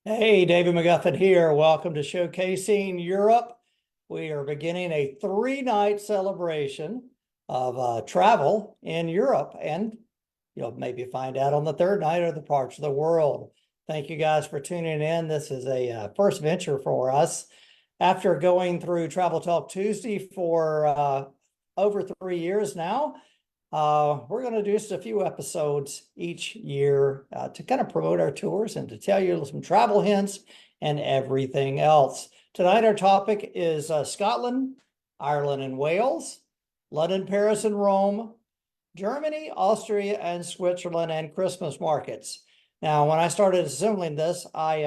Hey, David McGuffin here. Welcome to Showcasing Europe. We are beginning a three-night celebration of travel in Europe, and you'll maybe find out on the third night other parts of the world. Thank you guys for tuning in. This is a first venture for us. After going through Travel Talk Tuesday for over 3 years now, we're going to do just a few episodes each year to kind of promote our tours and to tell you some travel hints and everything else. Tonight, our topic is Scotland, Ireland, and Wales, London, Paris, and Rome, Germany, Austria, and Switzerland, and Christmas markets. Now, when I started assembling this, I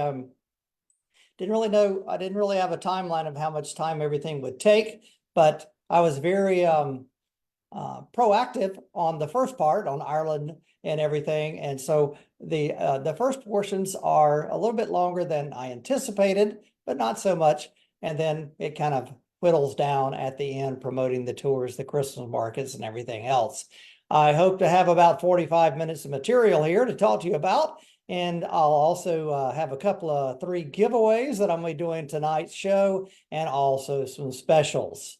didn't really know, I didn't really have a timeline of how much time everything would take, but I was very proactive on the first part on Ireland and everything. And so the first portions are a little bit longer than I anticipated, but not so much. And then it kind of whittles down at the end, promoting the tours, the Christmas markets, and everything else. I hope to have about 45 minutes of material here to talk to you about. And I'll also have a couple of 3 giveaways that I'm going to be doing tonight's show, and also some specials.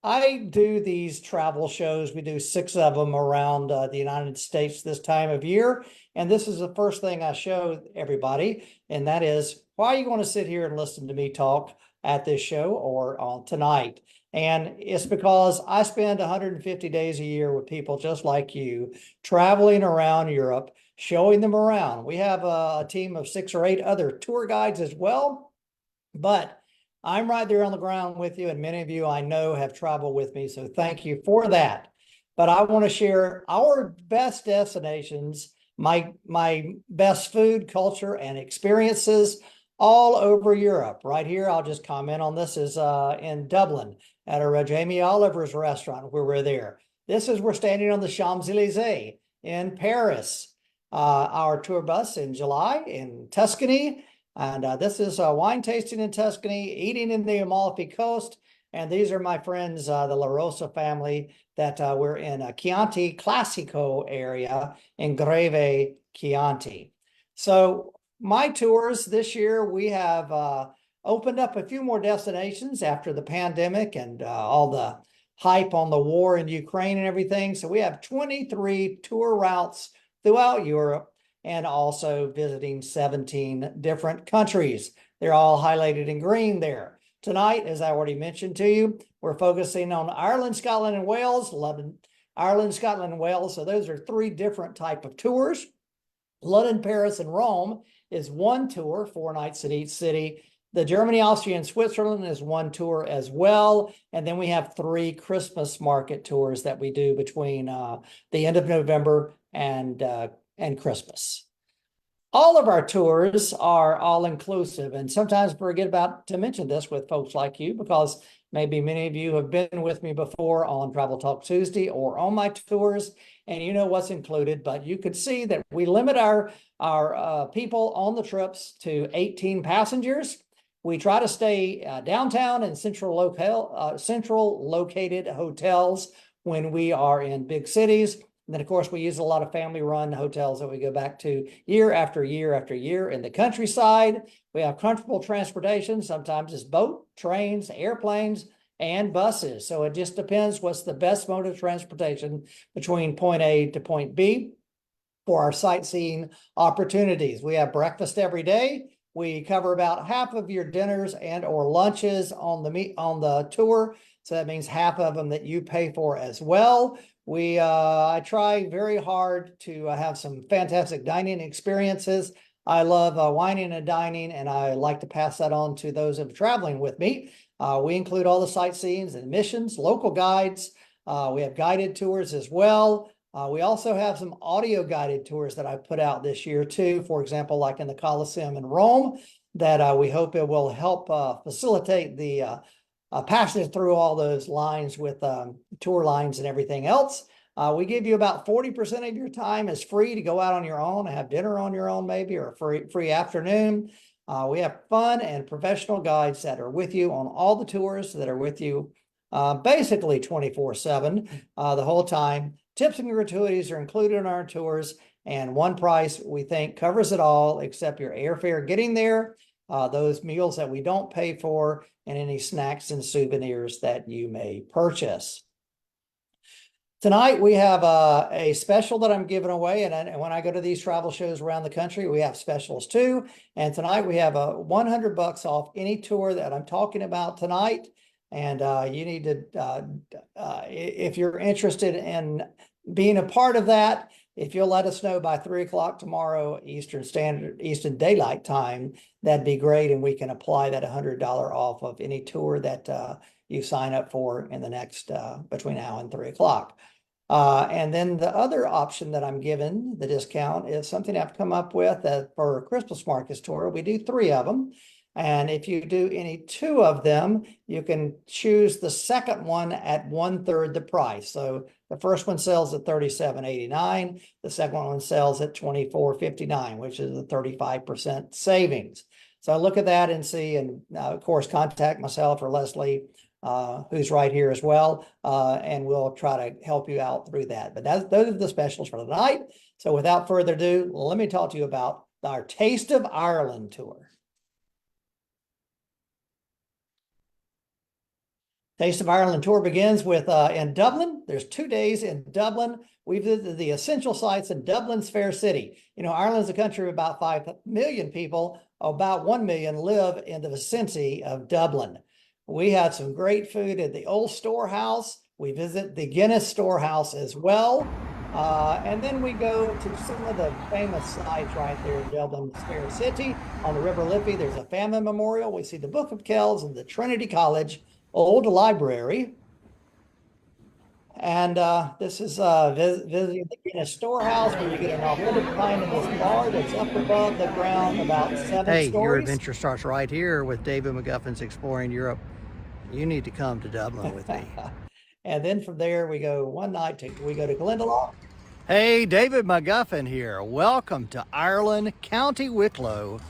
I do these travel shows. We do 6 of them around the United States this time of year. And this is the first thing I show everybody. And that is, why are you going to sit here and listen to me talk at this show or on tonight? And it's because I spend 150 days a year with people just like you, traveling around Europe, showing them around. We have a team of 6 or 8 other tour guides as well. But I'm right there on the ground with you, and many of you I know have traveled with me, so thank you for that. But I want to share our best destinations, my best food, culture, and experiences all over Europe. Right here, I'll just comment on this, is in Dublin at our Jamie Oliver's restaurant where we're there. This is, we're standing on the Champs-Élysées. In Paris, our tour bus in July in Tuscany. And this is wine tasting in Tuscany, eating in the Amalfi Coast. And these are my friends, the La Rosa family, that we're in a Chianti Classico area in Greve, Chianti. So my tours this year, we have opened up a few more destinations after the pandemic and all the hype on the war in Ukraine and everything. So we have 23 tour routes throughout Europe, and also visiting 17 different countries. They're all highlighted in green there. Tonight, as I already mentioned to you, we're focusing on Ireland, Scotland, and Wales. London, Ireland, Scotland, and Wales. So those are 3 different type of tours. London, Paris, and Rome is 1 tour, 4 nights at each city. The Germany, Austria, and Switzerland is 1 tour as well. And then we have 3 Christmas market tours that we do between the end of November and Christmas. All of our tours are all-inclusive, and sometimes I forget about to mention this with folks like you, because maybe many of you have been with me before on Travel Talk Tuesday or on my tours, and you know what's included. But you could see that we limit our people on the trips to 18 passengers. We try to stay downtown in central located hotels when we are in big cities. And then, of course, we use a lot of family-run hotels that we go back to year after year after year. In the countryside, we have comfortable transportation. Sometimes it's boat, trains, airplanes, and buses. So it just depends what's the best mode of transportation between point A to point B for our sightseeing opportunities. We have breakfast every day. We cover about half of your dinners and or lunches on the tour. So that means half of them that you pay for as well. I try very hard to have some fantastic dining experiences. I love wining and dining, and I like to pass that on to those that are traveling with me. We include all the sightseeing, admissions, local guides. We have guided tours as well. We also have some audio guided tours that I put out this year too. For example, like in the Colosseum in Rome, that we hope it will help facilitate the passage through all those lines with tour lines and everything else. We give you about 40% of your time is free to go out on your own and have dinner on your own, maybe, or a free afternoon. We have fun and professional guides that are with you on all the tours, that are with you basically 24/7 the whole time. Tips and gratuities are included in our tours, And one price we think covers it all except your airfare getting there, those meals that we don't pay for, and any snacks and souvenirs that you may purchase. Tonight we have a special that I'm giving away, and when I go to these travel shows around the country, we have specials too. And tonight we have a $100 off any tour that I'm talking about tonight. And you need to, if you're interested in being a part of that, if you'll let us know by 3 o'clock tomorrow Eastern Daylight Time, that'd be great, and we can apply that $100 off of any tour that you sign up for in the next between now and 3 o'clock. And then the other option that I'm given, the discount, is something I've come up with for a Christmas markets tour. We do 3 of them. And if you do any 2 of them, you can choose the second one at 1/3 the price. So the first one sells at $37.89. The second one sells at $24.59, which is a 35% savings. So look at that and see, and of course, contact myself or Leslie, who's right here as well, and we'll try to help you out through that. But those are the specials for tonight. So without further ado, let me talk to you about our Taste of Ireland tour. Taste of Ireland tour begins with in Dublin. There's 2 days in Dublin. We visited the essential sites in Dublin's fair city. You know, Ireland's a country of about 5 million people. About 1 million live in the vicinity of Dublin. We had some great food at the Old Storehouse. We visit the Guinness Storehouse as well. And then we go to some of the famous sites right there in Dublin's fair city. On the River Liffey, there's a famine memorial. We see the Book of Kells and the Trinity College Old Library. And this is visiting the Guinness Storehouse, where you get an authentic pint in this bar that's up above the ground about 7 stories. Your adventure starts right here with David McGuffin's Exploring Europe. You need to come to Dublin with me. And then from there, we go one night we go to Glendalough. Hey, David McGuffin here. Welcome to Ireland, County Wicklow,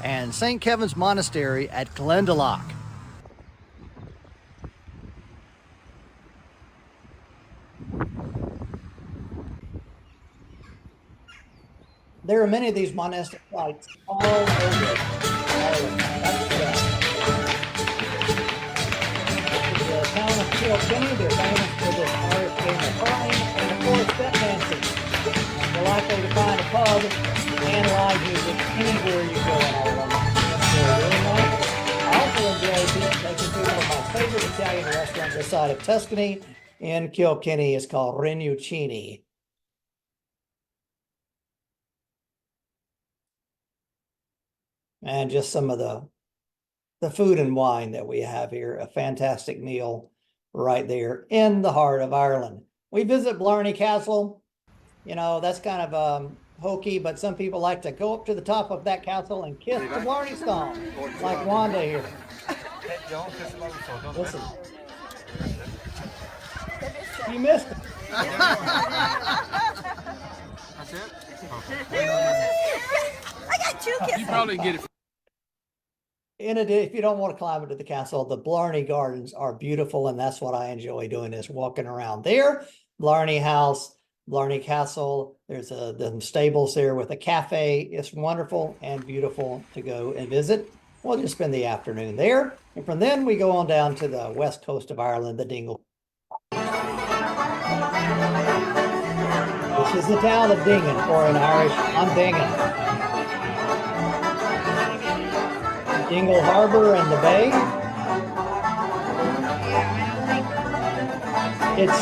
and St. Kevin's Monastery at Glendalough. There are many of these monastic sites all over Ireland. The town of Kilkenny, they're famous for this Irish game of hurling, and of course, step dancing. You're likely to find a pub and live music anywhere you go in Ireland. They're really nice. I also enjoy taking people to my favorite Italian restaurant this side of Tuscany in Kilkenny. It's called Rinuccini. And just some of the food and wine that we have here. A fantastic meal right there in the heart of Ireland. We visit Blarney Castle. You know, that's kind of hokey, but some people like to go up to the top of that castle and kiss the Blarney Stone, like Wanda here. Listen. You missed it. That's it? I got 2 kisses. You probably get it. If you don't want to climb into the castle, the Blarney Gardens are beautiful, and that's what I enjoy doing, is walking around there. Blarney House, Blarney Castle. There's the stables there with a cafe. It's wonderful and beautiful to go and visit. We'll just spend the afternoon there, and from then we go on down to the west coast of Ireland, the Dingle. This is the town of Dingan, or in Irish, I'm Dingan. Dingle Harbor and the bay. It's,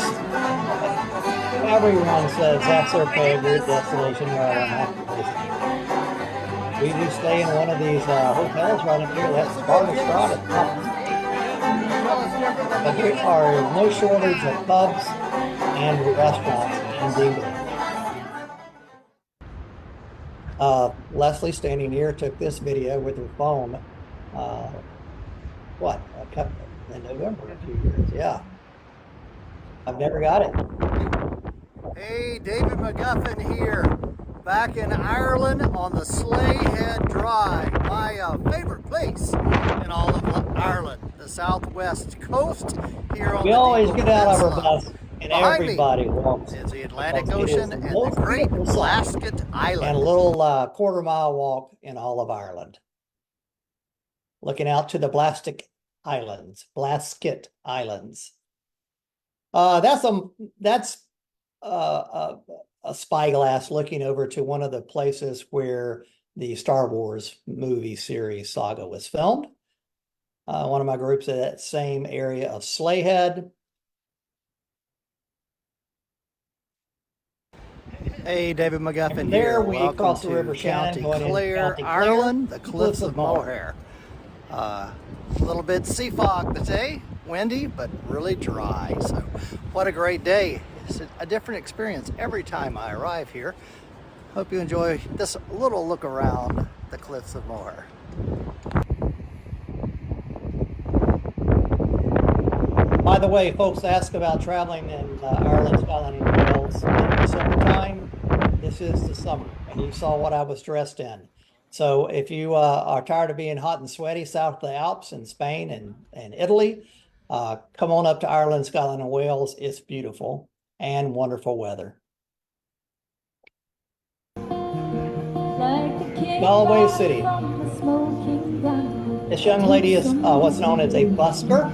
everyone says that's their favorite destination where I'm We do stay in one of these hotels right up here. That's Bar Strad at the top. But there are no shortage of pubs and restaurants in Dingle. Leslie, standing here, took this video with her phone. In November, a few years. Yeah, I've never got it. Hey, David McGuffin here, back in Ireland on the Slayhead Drive, my favorite place in all of Ireland, the southwest coast here on We always get out of our bus. and Behind me everybody walks is the Atlantic because it is Ocean the and the most great beautiful sight, Blasket and a Island. little quarter-mile walk in all of Ireland. Looking out to the Blasket Islands. That's a spyglass looking over to one of the places where the Star Wars movie series saga was filmed. One of my groups at that same area of Slayhead. Hey, David And McGuffin from there, here. we Welcome cross the to River Shannon, County going into Clare, County Clare, Ireland, the the Cliffs of Moher. Moher. A little bit sea fog today, windy, but really dry. So what a great day. It's a different experience every time I arrive here. Hope you enjoy this little look around the Cliffs of Moher. By the way, folks ask about traveling in Ireland, Scotland, and Wales in the summertime. This is the summer, and you saw what I was dressed in. So if you are tired of being hot and sweaty south of the Alps in Spain and Italy, come on up to Ireland, Scotland, and Wales. It's beautiful and wonderful weather. Galway City. This young lady is what's known as a busker.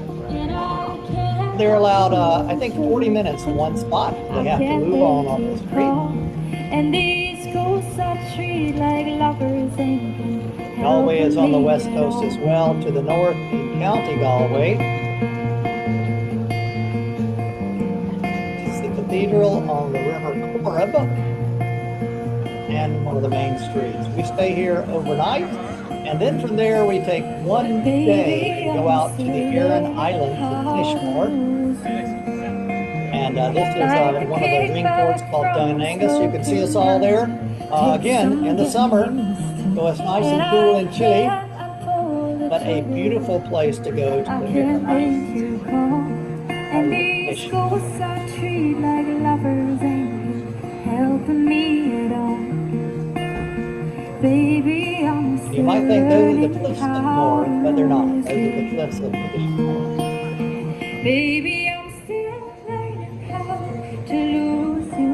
They're allowed, I think, 40 minutes in one spot. They have to move on the street. And these ghosts are treated like lovers and Galway is on the west coast as well. To the north in County Galway, this is the cathedral on the River Corrib and one of the main streets. We stay here overnight, and then from there we take one day and go out to the Aran Islands of Fishmore. And this is one of the wing ports called Dunangus. You can see us all there again in the summer, so it's nice and cool and chilly, but a beautiful place to go to the Aran Islands. And these ghosts are treated like lovers ain't helping me at all. Baby, I'm still You might think those are the learning cliffs of how Moher, but they're not. to Those are the cliffs of Fishmore. Baby, I'm still learning how to lose you.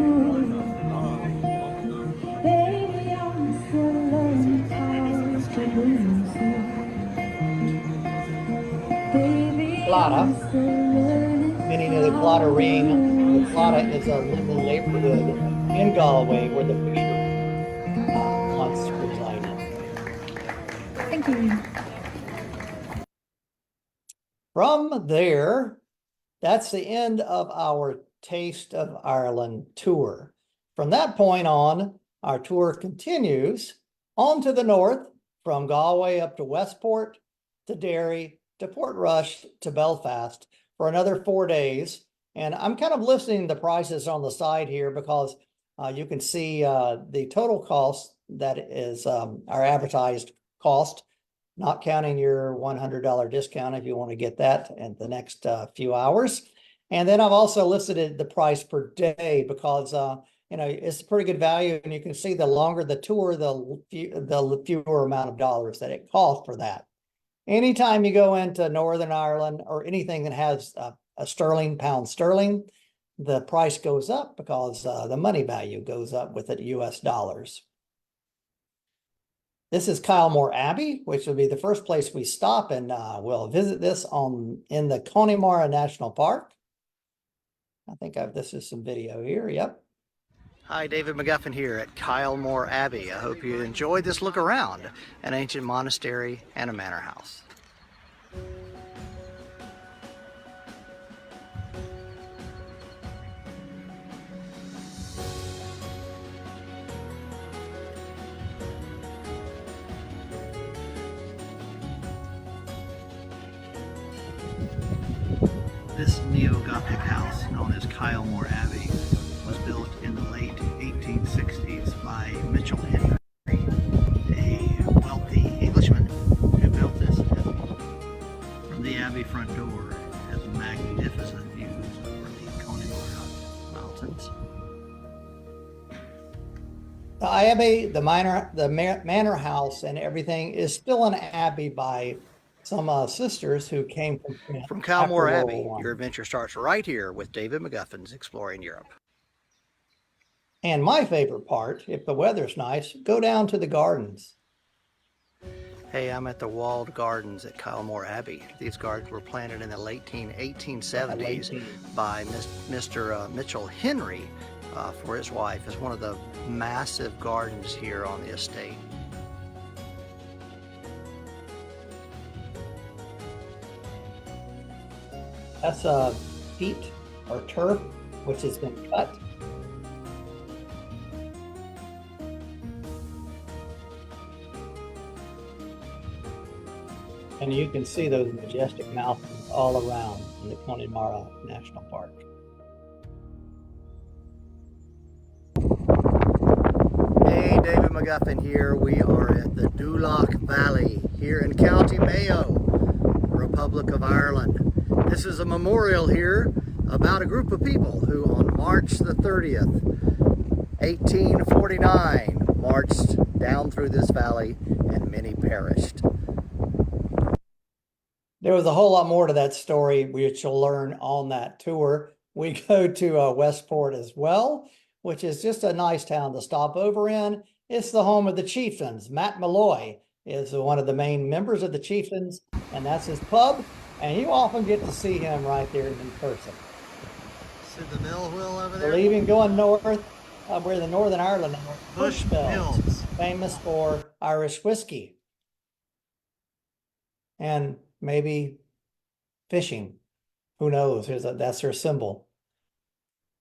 Baby, I'm still learning how to lose you. Baby, Clara, I'm still learning meaning of the Clara ring. The Clara is a little neighborhood in Galway where the fishermen once resided. Thank you. From there, that's the end of our Taste of Ireland tour. From that point on, our tour continues on to the north from Galway up to Westport, to Derry, to Portrush, to Belfast for another 4 days. And I'm kind of listing the prices on the side here because you can see the total cost that is our advertised cost, not counting your $100 discount if you want to get that in the next few hours. And then I've also listed the price per day because it's a pretty good value, and you can see the longer the tour, the fewer amount of dollars that it costs for that. Anytime you go into Northern Ireland or anything that has a sterling, pound sterling, the price goes up because the money value goes up with it, US dollars. This is Kylemore Abbey, which will be the first place we stop, and we'll visit this in the Connemara National Park. I think this is some video here. Yep. Hi, David McGuffin here at Kylemore Abbey. I hope you enjoyed this look around an ancient monastery and a manor house. This neo-Gothic house, known as Kylemore Abbey, was built in the late 1860s by Mitchell Henry, a wealthy Englishman who built this. From the Abbey front door has magnificent views over the Connemara Mountains. The Abbey, the manor house, and everything is still an abbey by some sisters who came from Kent From after Calmore World Abbey, War I. your adventure starts right here with David McGuffin's Exploring Europe. And my favorite part, if the weather's nice, go down to the gardens. Hey, I'm at the walled gardens at Kylemore Abbey. These gardens were planted in the late 1870s by Mr. Mitchell Henry for his wife. It's one of the massive gardens here on the estate. That's peat or turf, which has been cut. And you can see those majestic mountains all around in the Connemara National Park. Hey, David McGuffin here. We are at the Dulac Valley here in County Mayo, Republic of Ireland. This is a memorial here about a group of people who on March the 30th, 1849, marched down through this valley and many perished. There was a whole lot more to that story, which you'll learn on that tour. We go to Westport as well, which is just a nice town to stop over in. It's the home of the Chieftains. Matt Malloy is one of the main members of the Chieftains, and that's his pub. And you often get to see him right there in person. See the mill wheel over there? Leaving, going north, where the Northern Ireland Bush Mills, famous for Irish whiskey. And maybe fishing. Who knows? That's their symbol.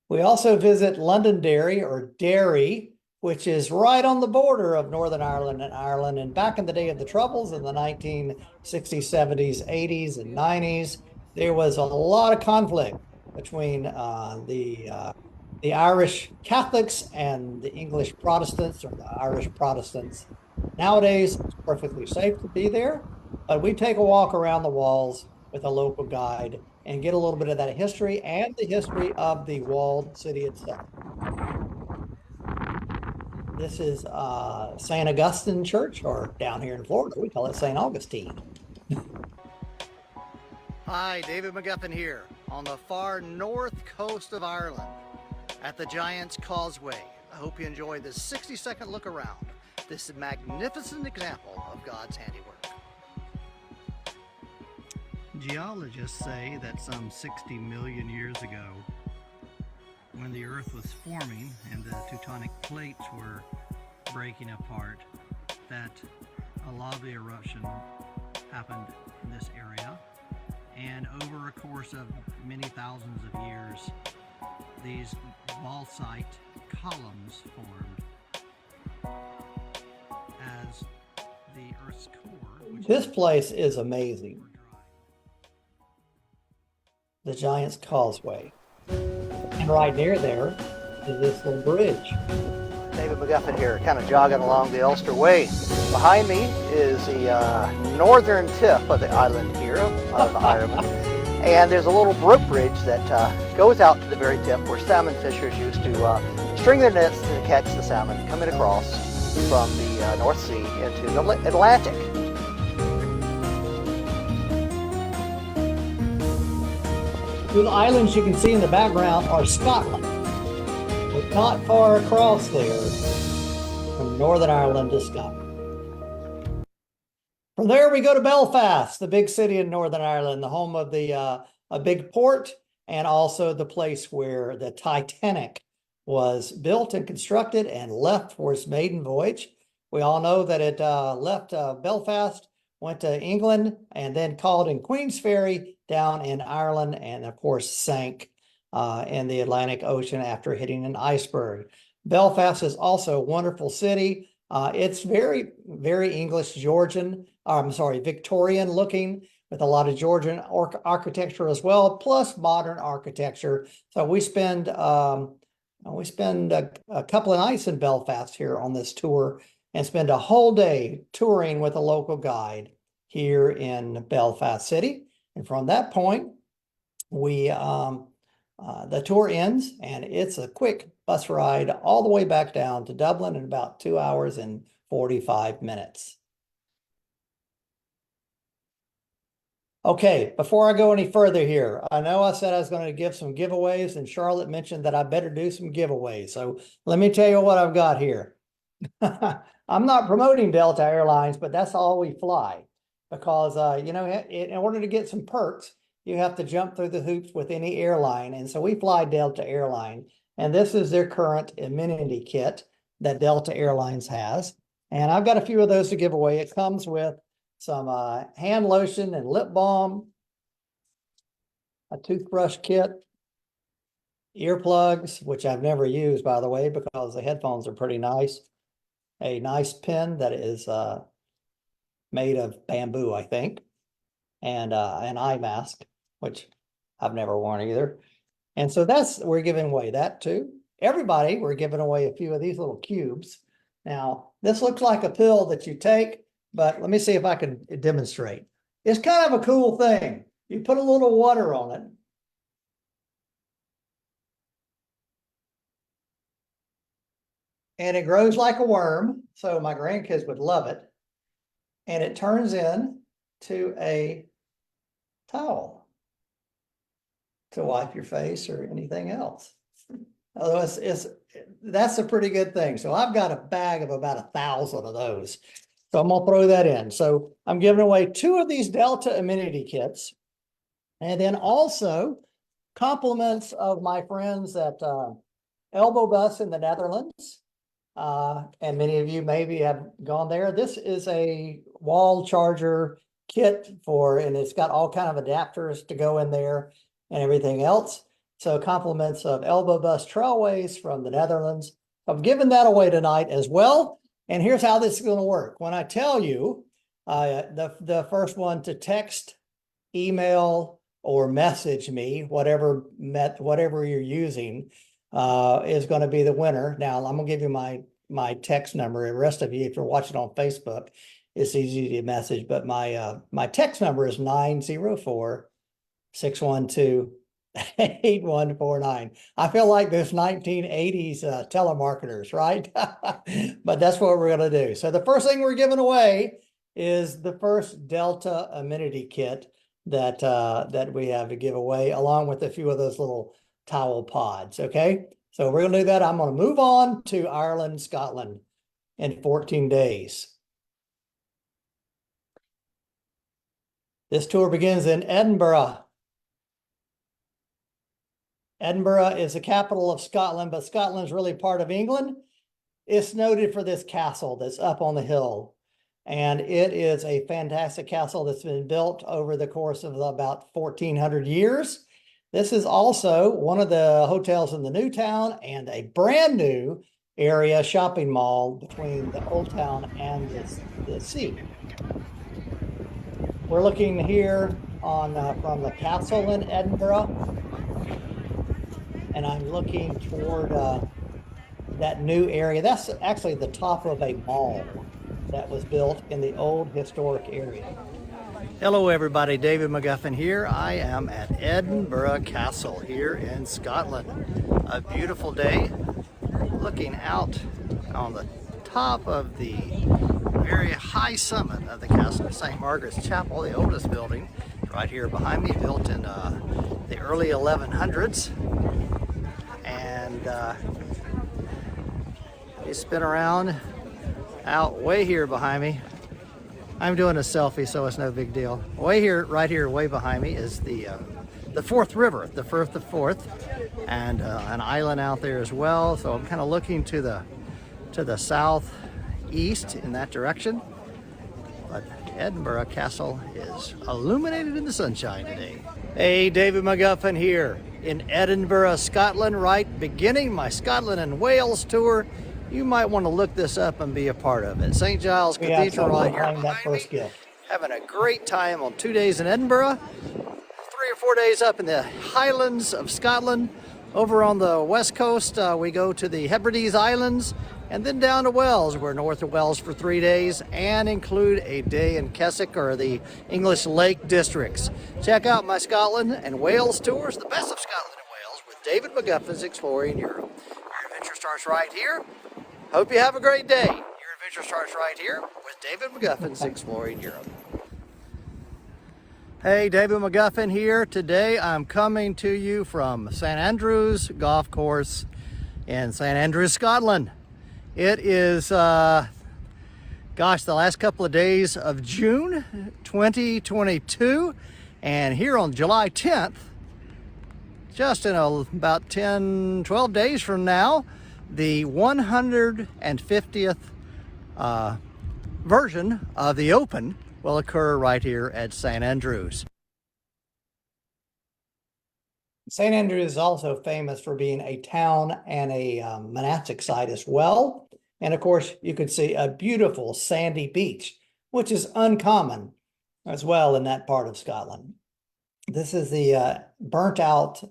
We also visit Londonderry or Derry, which is right on the border of Northern Ireland and Ireland. And back in the day of the Troubles in the 1960s, 70s, 80s, and 90s, there was a lot of conflict between the Irish Catholics and the English Protestants or the Irish Protestants. Nowadays, it's perfectly safe to be there. But we take a walk around the walls with a local guide and get a little bit of that history and the history of the walled city itself. This is St. Augustine Church, or down here in Florida, we call it St. Augustine. Hi, David McGuffin here on the far north coast of Ireland at the Giant's Causeway. I hope you enjoy this 60-second look around this magnificent example of God's handiwork. Geologists say that some 60 million years ago, when the Earth was forming and the tectonic plates were breaking apart, that a lava eruption happened in this area, and over a course of many thousands of years, these bauxite columns formed as the Earth's core. This place is amazing. The Giant's Causeway. And right near there is this little bridge. David McGuffin here, kind of jogging along the Ulster Way. Behind me is the northern tip of the island here of Ireland. And there's a little rope bridge that goes out to the very tip where salmon fishers used to string their nets to catch the salmon coming across from the North Sea into the Atlantic. The islands you can see in the background are Scotland. We're not far across there from Northern Ireland to Scotland. From there we go to Belfast, the big city in Northern Ireland, the home of a big port, and also the place where the Titanic was built and constructed and left for its maiden voyage. We all know that it left Belfast, went to England, and then called in Queensferry down in Ireland, and of course sank in the Atlantic Ocean after hitting an iceberg. Belfast is also a wonderful city. It's very, very English Georgian, Victorian looking, with a lot of Georgian architecture as well, plus modern architecture. So we spend a couple of nights in Belfast here on this tour, and spend a whole day touring with a local guide here in Belfast City. And from that point, the tour ends, and it's a quick bus ride all the way back down to Dublin in about 2 hours and 45 minutes. Okay, before I go any further here, I know I said I was going to give some giveaways, and Charlotte mentioned that I better do some giveaways. So let me tell you what I've got here. I'm not promoting Delta Airlines, but that's all we fly because, you know, in order to get some perks, you have to jump through the hoops with any airline. And so we fly Delta Airline, and this is their current amenity kit that Delta Airlines has. And I've got a few of those to give away. It comes with some hand lotion and lip balm, a toothbrush kit, earplugs, which I've never used, by the way, because the headphones are pretty nice. A nice pen that is made of bamboo, I think, and an eye mask, which I've never worn either. And so we're giving away that too. Everybody, we're giving away a few of these little cubes. Now, this looks like a pill that you take, but let me see if I can demonstrate. It's kind of a cool thing. You put a little water on it. And it grows like a worm, so my grandkids would love it. And it turns into a towel to wipe your face or anything else. Although that's a pretty good thing. So I've got a bag of about 1,000 of those. So I'm gonna throw that in. So I'm giving away 2 of these Delta amenity kits. And then also compliments of my friends at Elbow Bus in the Netherlands. And many of you maybe have gone there. This is a wall charger kit and it's got all kind of adapters to go in there and everything else. So compliments of Elbow Bus Trailways from the Netherlands. I'm giving that away tonight as well. And here's how this is going to work. When I tell you the first one to text, email, or message me, whatever you're using, is going to be the winner. Now I'm going to give you my text number. The rest of you, if you're watching on Facebook, it's easy to message, but my text number is 904-612-8149. I feel like those 1980s telemarketers, right? But that's what we're going to do. So the first thing we're giving away is the first Delta amenity kit that we have to give away, along with a few of those little towel pods. Okay, so we're going to do that. I'm going to move on to Ireland, Scotland in 14 days. This tour begins in Edinburgh. Edinburgh is the capital of Scotland, but Scotland is really part of England. It's noted for this castle that's up on the hill. And it is a fantastic castle that's been built over the course of about 1,400 years. This is also one of the hotels in the new town and a brand new area shopping mall between the old town and the sea. We're looking here on from the castle in Edinburgh, and I'm looking toward that new area. That's actually the top of a mall that was built in the old historic area. Hello everybody, David McGuffin here. I am at Edinburgh Castle here in Scotland. A beautiful day, looking out on the top of the very high summit of the castle, St. Margaret's Chapel, the oldest building, right here behind me, built in the early 1100s. And you spin around out way here behind me. I'm doing a selfie, so it's no big deal. Way here, right here, way behind me is the Forth River, the Firth of Forth, and an island out there as well. So I'm kind of looking to the southeast in that direction. But Edinburgh Castle is illuminated in the sunshine today. Hey, David McGuffin here in Edinburgh, Scotland, right? Beginning my Scotland and Wales tour. You might want to look this up and be a part of it. St. Giles Cathedral right here behind me. Having a great time on 2 days in Edinburgh, 3 or 4 days up in the Highlands of Scotland. Over on the west coast, we go to the Hebrides Islands, and then down to Wales. We're north of Wales for 3 days and include a day in Keswick, or the English Lake districts. Check out my Scotland and Wales tours, the best of Scotland and Wales, with David McGuffin's Exploring Europe. Your adventure starts right here. Hope you have a great day. Your adventure starts right here with David McGuffin's Exploring Europe. Hey, David McGuffin here. Today I'm coming to you from St Andrews Golf Course in St Andrews, Scotland. It is, the last couple of days of June 2022, and here on July 10th, just in about 10, 12 days from now, the 150th version of the Open will occur right here at St Andrews. St Andrews is also famous for being a town and a monastic site as well. And of course, you could see a beautiful sandy beach, which is uncommon as well in that part of Scotland. This is the burnt out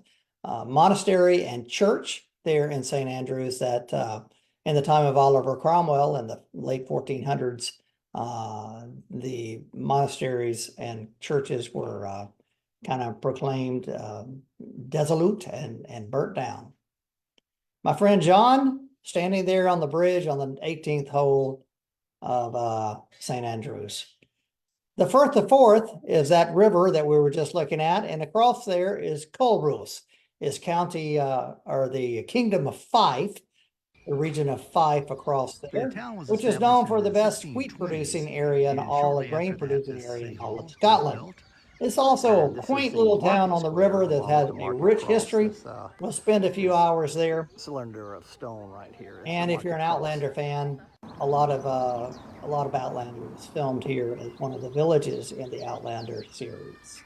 monastery and church there in St Andrews that in the time of Oliver Cromwell in the late 1400s, the monasteries and churches were kind of proclaimed desolate and burnt down. My friend John, standing there on the bridge on the 18th hole of St Andrews. The Firth of Forth is that river that we were just looking at, and across there is Culross, is county or the Kingdom of Fife, the region of Fife across there, which is known for the best wheat producing area and all, the grain producing area in all of Scotland. It's also a quaint little town on the river that has a rich history. We'll spend a few hours there. Cylinder of stone right here. And if you're an Outlander fan, a lot of Outlander was filmed here as one of the villages in the Outlander series.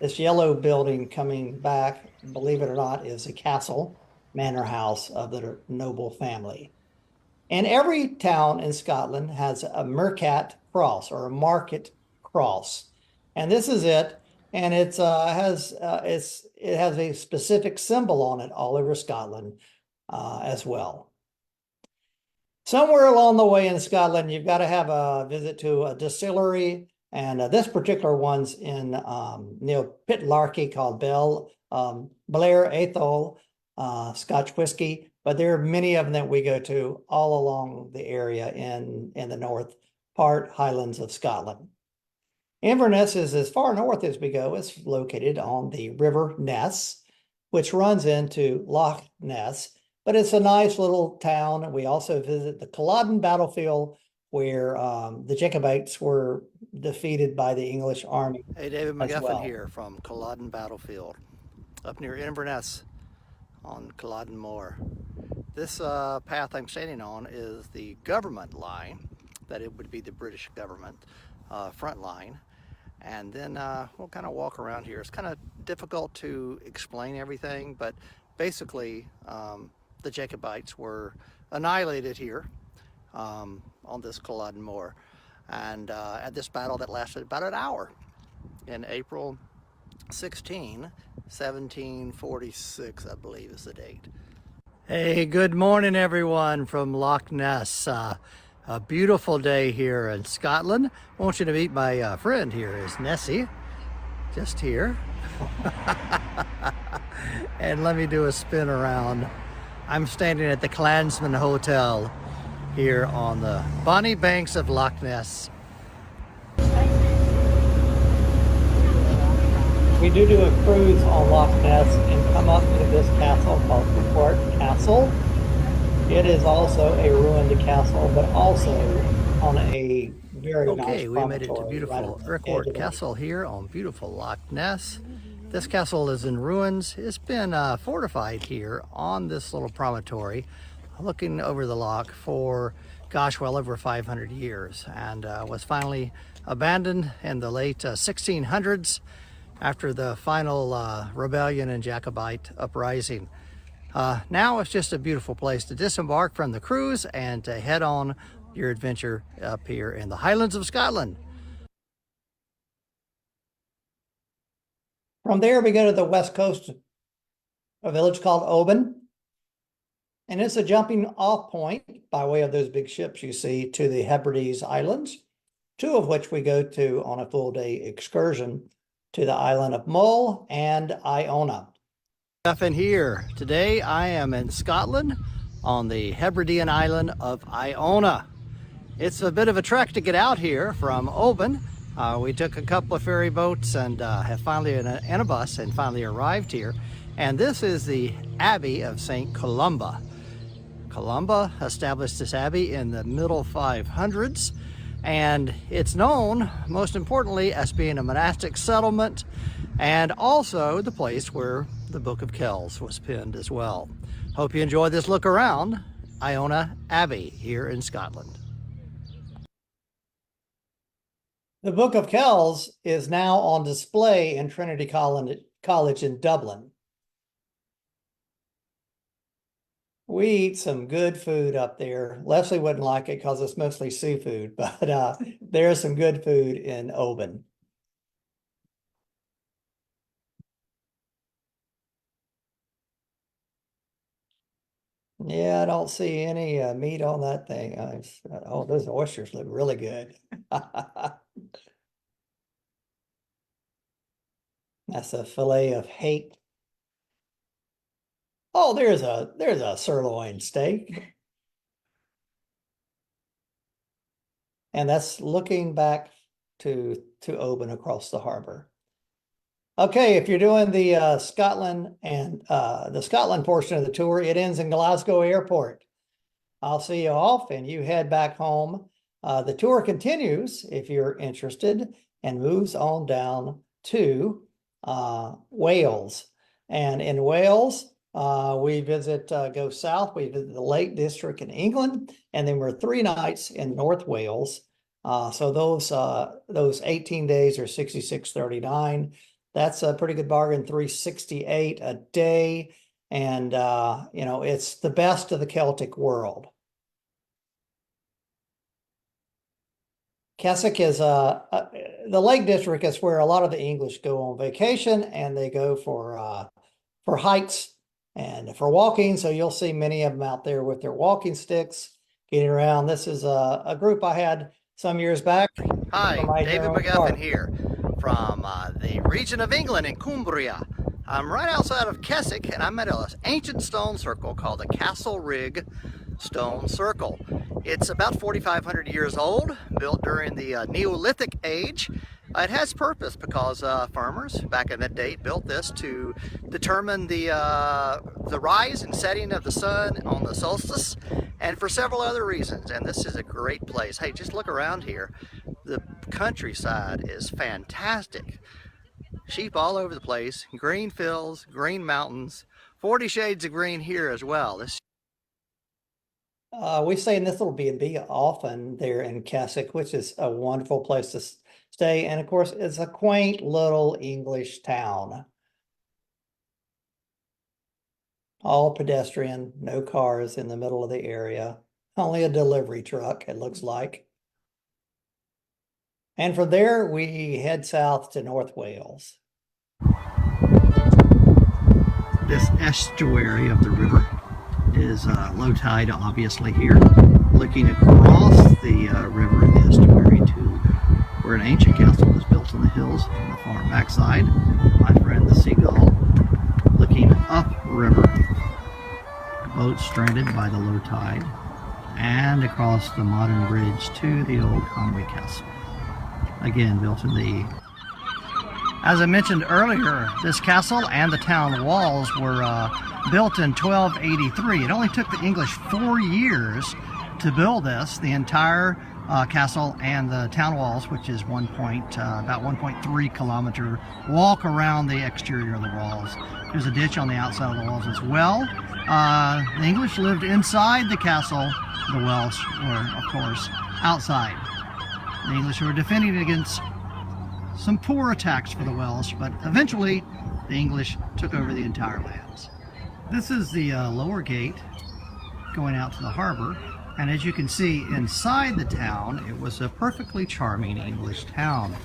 This yellow building coming back, believe it or not, is a castle, manor house of the noble family. And every town in Scotland has a Mercat cross or a market cross. And this is it. And it has a specific symbol on it all over Scotland as well. Somewhere along the way in Scotland, you've got to have a visit to a distillery. And this particular one's in near Pitlarky called Blair Athol Scotch whiskey. But there are many of them that we go to all along the area in the north part Highlands of Scotland. Inverness is as far north as we go. It's located on the River Ness, which runs into Loch Ness. But it's a nice little town. We also visit the Culloden battlefield, where the Jacobites were defeated by the English army. Hey, David McGuffin here from Culloden battlefield, up near Inverness on Culloden Moor. This path I'm standing on is the government line, that it would be the British government front line. And then we'll kind of walk around here. It's kind of difficult to explain everything, but basically the Jacobites were annihilated here on this Culloden Moor, and at this battle that lasted about an hour in April 16, 1746, I believe is the date. Hey, good morning everyone from Loch Ness. A beautiful day here in Scotland. I want you to meet my friend here is Nessie, just here. And let me do a spin around. I'm standing at the Clansman Hotel here on the bonny banks of Loch Ness. We do a cruise on Loch Ness and come up to this castle called Fort Castle. It is also a ruined castle, but also on a very nice promontory. We made it to beautiful Urquhart Castle here on beautiful Loch Ness. This castle is in ruins. It's been fortified here on this little promontory, looking over the loch for, gosh, well over 500 years, and was finally abandoned in the late 1600s after the final rebellion and Jacobite uprising. Now it's just a beautiful place to disembark from the cruise and to head on your adventure up here in the Highlands of Scotland. From there, we go to the west coast, a village called Oban. And it's a jumping off point by way of those big ships you see to the Hebrides Islands, two of which we go to on a full day excursion to the island of Mull and Iona. In here today, I am in Scotland on the Hebridean island of Iona. It's a bit of a trek to get out here from Oban. We took a couple of ferry boats and have finally in a bus and finally arrived here. And this is the Abbey of St. Columba. Columba established this abbey in the middle 500s, and it's known, most importantly, as being a monastic settlement and also the place where the Book of Kells was penned as well. Hope you enjoy this look around Iona Abbey here in Scotland. The Book of Kells is now on display in Trinity College in Dublin. We eat some good food up there. Leslie wouldn't like it because it's mostly seafood, but there's some good food in Oban. Yeah, I don't see any meat on that thing. Oh, those oysters look really good. That's a fillet of hake. Oh, there's a sirloin steak. And that's looking back to Oban across the harbor. Okay, if you're doing the Scotland and the Scotland portion of the tour, it ends in Glasgow Airport. I'll see you off and you head back home. The tour continues if you're interested and moves on down to Wales. And in Wales, we go south, we visit the Lake District in England, and then we're 3 nights in North Wales. So those 18 days are 66.39. That's a pretty good bargain, 368 a day. And, you know, it's the best of the Celtic world. Keswick is the Lake District is where a lot of the English go on vacation, and they go for hikes and for walking. So you'll see many of them out there with their walking sticks, getting around. This is a group I had some years back. Hi, David McGuffin here from the region of England in Cumbria. I'm right outside of Keswick, and I'm at an ancient stone circle called the Castle Rig Stone Circle. It's about 4,500 years old, built during the Neolithic age. It has purpose because farmers back in that date built this to determine the rise and setting of the sun on the solstice, and for several other reasons. And this is a great place. Hey, just look around here. The countryside is fantastic. Sheep all over the place, green fields, green mountains, 40 shades of green here as well. We stay in this little B&B often there in Keswick, which is a wonderful place to stay. And of course, it's a quaint little English town. All pedestrian, no cars in the middle of the area. Only a delivery truck, it looks like. And from there, we head south to North Wales. This estuary of the river is low tide, obviously, here. Looking across the river in the estuary to where an ancient castle was built on the hills on the far backside. My friend the seagull looking upriver. Boat stranded by the low tide, and across the modern bridge to the old Conway Castle. Again, built in the... As I mentioned earlier, this castle and the town walls were built in 1283. It only took the English 4 years to build this, the entire castle and the town walls, which is about 1.3 kilometer walk around the exterior of the walls. There's a ditch on the outside of the walls as well. The English lived inside the castle. The Welsh were, of course, outside. The English were defending against some poor attacks for the Welsh, but eventually the English took over the entire lands. This is the lower gate going out to the harbor, and as you can see inside the town, it was a perfectly charming English town.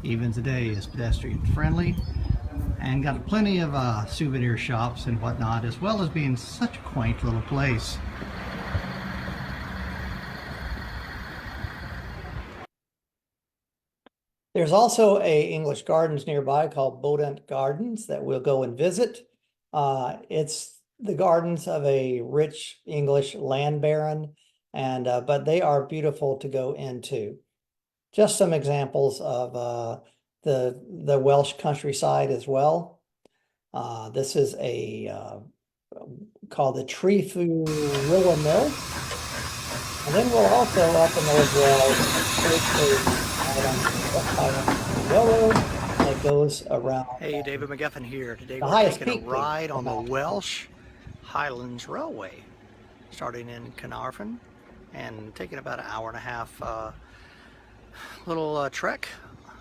Even today is pedestrian friendly and got plenty of souvenir shops and whatnot, as well as being such a quaint little place. There's also a English Gardens nearby called Bodent Gardens that we'll go and visit. It's the gardens of a rich English land baron, and but they are beautiful to go into. just some examples of the Welsh countryside as well. This is called the Trefu Mill. And then we'll also up in those wells railroad that goes around. Hey, David McGuffin here. Today the we're highest taking a peak ride of on the Mount Welsh Highlands Railway, starting in Carnarvon and taking about an hour and a half little trek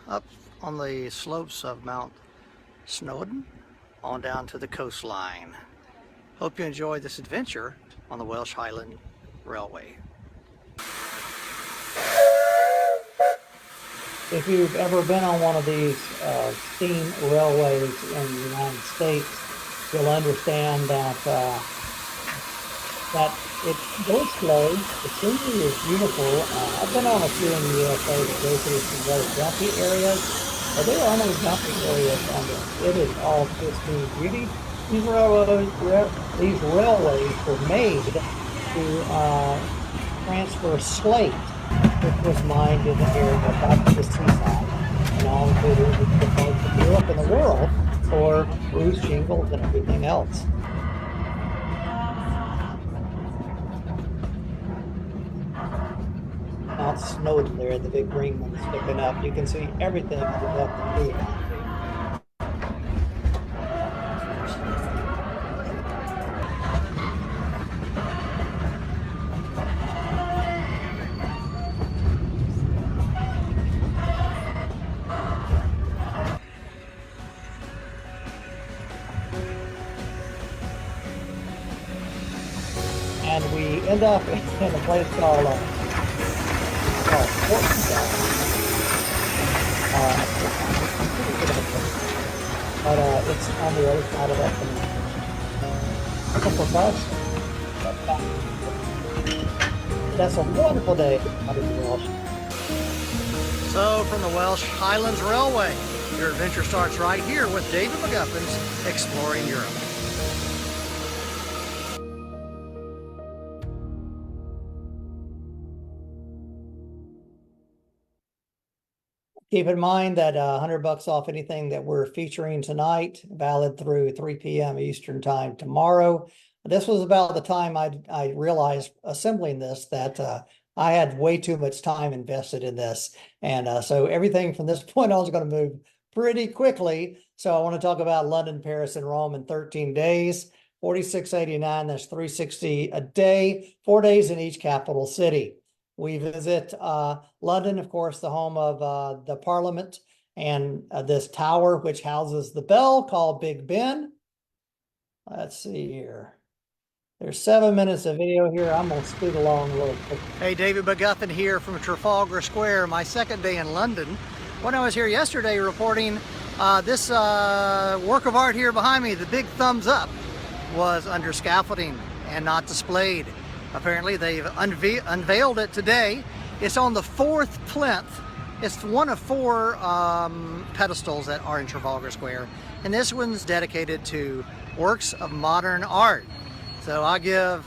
up on the slopes of Mount Snowdon on down to the coastline. Hope you enjoy this adventure on the Welsh Highland Railway. If you've ever been on one of these steam railways in the United States, you'll understand that it goes slow. The scenery is beautiful. I've been on a few in the USA that go through some very jumpy areas, but there are no jumpy areas on this. It is all pristine beauty. These railways were made to transfer slate, which was mined in the area back to the seaside, and all included the parts of Europe and the world for roofs, shingles, and everything else. Mount Snowdon there, the big green one sticking up. You can see everything you have to do. And we end up in a place called but it's on the other side of that peninsula. That's a wonderful day out of the Welsh. So from the Welsh Highlands Railway, your adventure starts right here with David McGuffin's Exploring Europe. Keep in mind that $100 off anything that we're featuring tonight, valid through 3 p.m. Eastern time tomorrow. This was about the time I realized assembling this that I had way too much time invested in this. And so everything from this point on is going to move pretty quickly. So I want to talk about London, Paris, and Rome in 13 days, 4689, that's 360 a day, 4 days in each capital city. We visit London, of course, the home of the Parliament, and this tower which houses the bell called Big Ben. Let's see here. There's 7 minutes of video here. I'm going to scoot along a little quick. Hey, David McGuffin here from Trafalgar Square, my second day in London. When I was here yesterday reporting this work of art here behind me, the big thumbs up, was under scaffolding and not displayed. Apparently they've unveiled it today. It's on the fourth plinth. It's one of 4 pedestals that are in Trafalgar Square. And this one's dedicated to works of modern art. So I give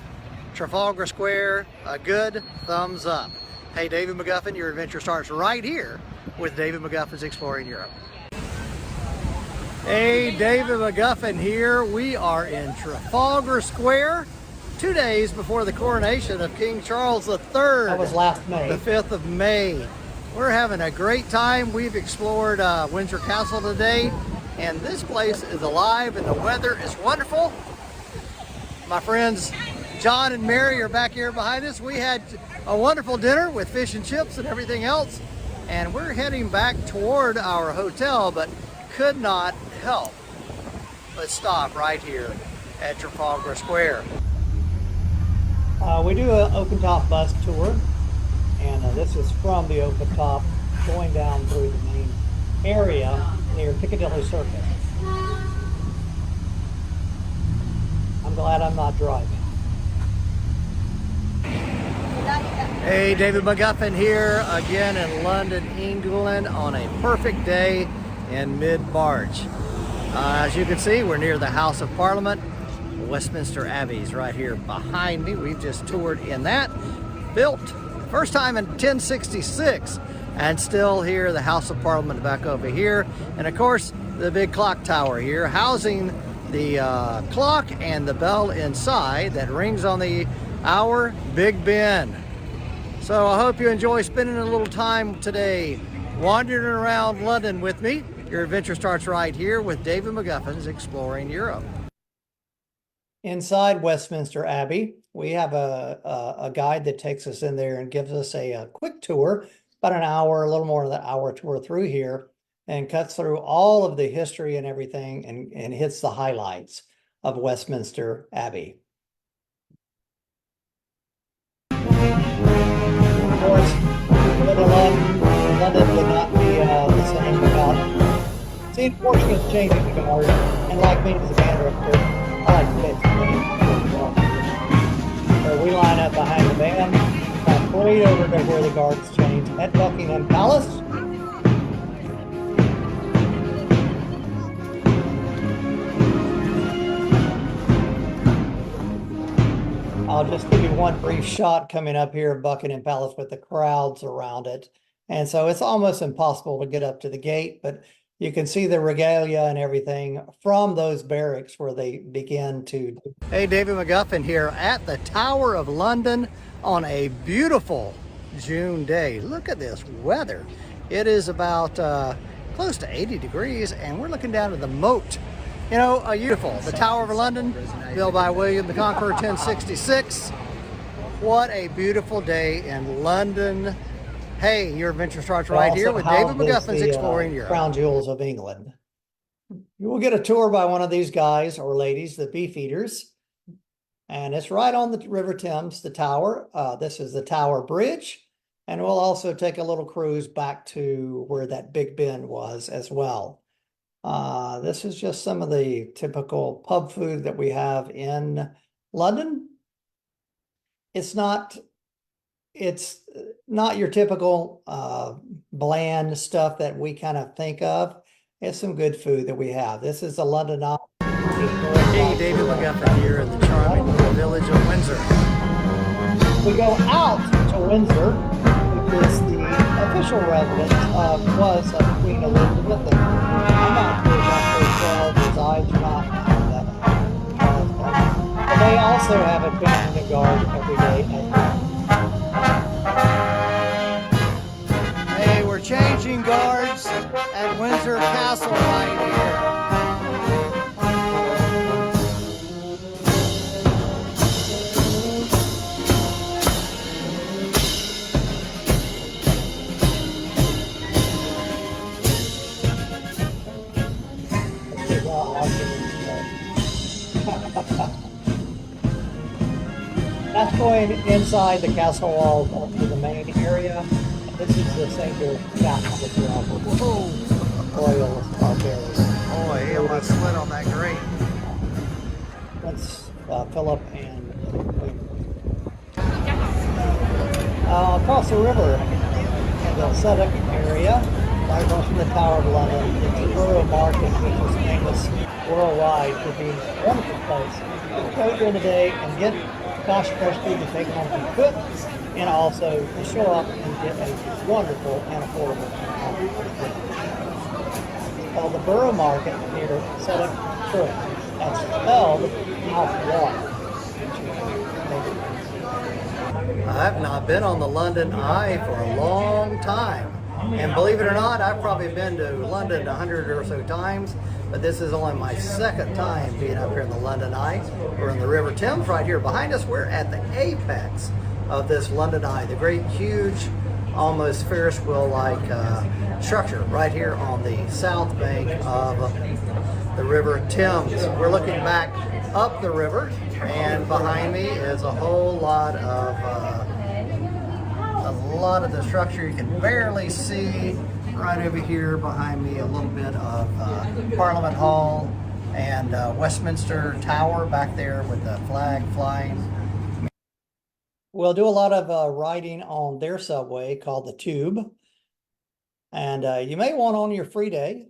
Trafalgar Square a good thumbs up. Hey, David McGuffin, your adventure starts right here with David McGuffin's Exploring Europe. Hey, David McGuffin here. We are in Trafalgar Square, 2 days before the coronation of King Charles III. That was last May. The 5th of May. We're having a great time. We've explored Windsor Castle today, and this place is alive and the weather is wonderful. My friends John and Mary are back here behind us. We had a wonderful dinner with fish and chips and everything else, and we're heading back toward our hotel, but could not help but stop right here at Trafalgar Square. We do an open top bus tour, and this is from the open top going down through the main area near Piccadilly Circus. I'm glad I'm not driving. Hey, David McGuffin here again in London, England on a perfect day in mid-March. As you can see, we're near the House of Parliament. Westminster Abbey's right here behind me. We've just toured in that. Built first time in 1066, And still here, the House of Parliament back over here. And of course, the big clock tower here, housing the clock and the bell inside that rings on the hour, Big Ben. So I hope you enjoy spending a little time today wandering around London with me. Your adventure starts right here with David McGuffin's Exploring Europe. Inside Westminster Abbey, we have a guide that takes us in there and gives us a quick tour, about an hour, a little more than an hour tour through here, and cuts through all of the history and everything and hits the highlights of Westminster Abbey. Of course, London would not be the same without seeing Portuguese changing the guard, and like me as a banner up there, I like to get so we line up behind the van, parade over to where the guards change at Buckingham Palace. I'll just give you one brief shot coming up here of Buckingham Palace with the crowds around it. And so it's almost impossible to get up to the gate, but you can see the regalia and everything from those barracks where they begin to. Hey, David McGuffin here at the Tower of London on a beautiful June day. Look at this weather. It is about close to 80 degrees and we're looking down at the moat. You know, beautiful. The Tower of London, built by William the Conqueror, 1066. What a beautiful day in London. Hey, your adventure starts right here with David McGuffin's Exploring Europe. Crown jewels of England. You will get a tour by one of these guys or ladies, the beef eaters. And it's right on the River Thames, the tower. This is the Tower Bridge. And we'll also take a little cruise back to where that Big Ben was as well. This is just some of the typical pub food that we have in London. It's not your typical bland stuff that we kind of think of. It's some good food that we have. This is the London Eye. Hey, David McGuffin here in the charming village of Windsor. We go out to Windsor, which is the official residence was of Queen Elizabeth. And I'm not sure if that's where resides or not. But they also have a band guard every day as well. Hey, we're changing guards at Windsor Castle right here. That's going inside the castle walls up to the main area. This is the St. George Castle as well. Whoa. Royal Barbarian. Boy, he almost slid on that grate. That's Philip and across the river in the Suffolk area, right across from the Tower of London, it's the Borough Market, which is famous worldwide for being a wonderful place. Go during the day and get fresh food to take home and cook, and also to show up and get a wonderful and affordable It's called the Borough Market near Suffolk Church. That's spelled mouth-water. I've not been on the London Eye for a long time. And believe it or not, I've probably been to London 100 or so times, but this is only my second time being up here in the London Eye. We're in the River Thames right here behind us. We're at the apex of this London Eye, the great, huge, almost Ferris wheel-like structure right here on the south bank of the River Thames. We're looking back up the river, and behind me is a whole lot of the structure you can barely see. Right over here behind me, a little bit of Parliament Hall and Westminster Tower back there with the flag flying. We'll do a lot of riding on their subway called the Tube. And you may want on your free day,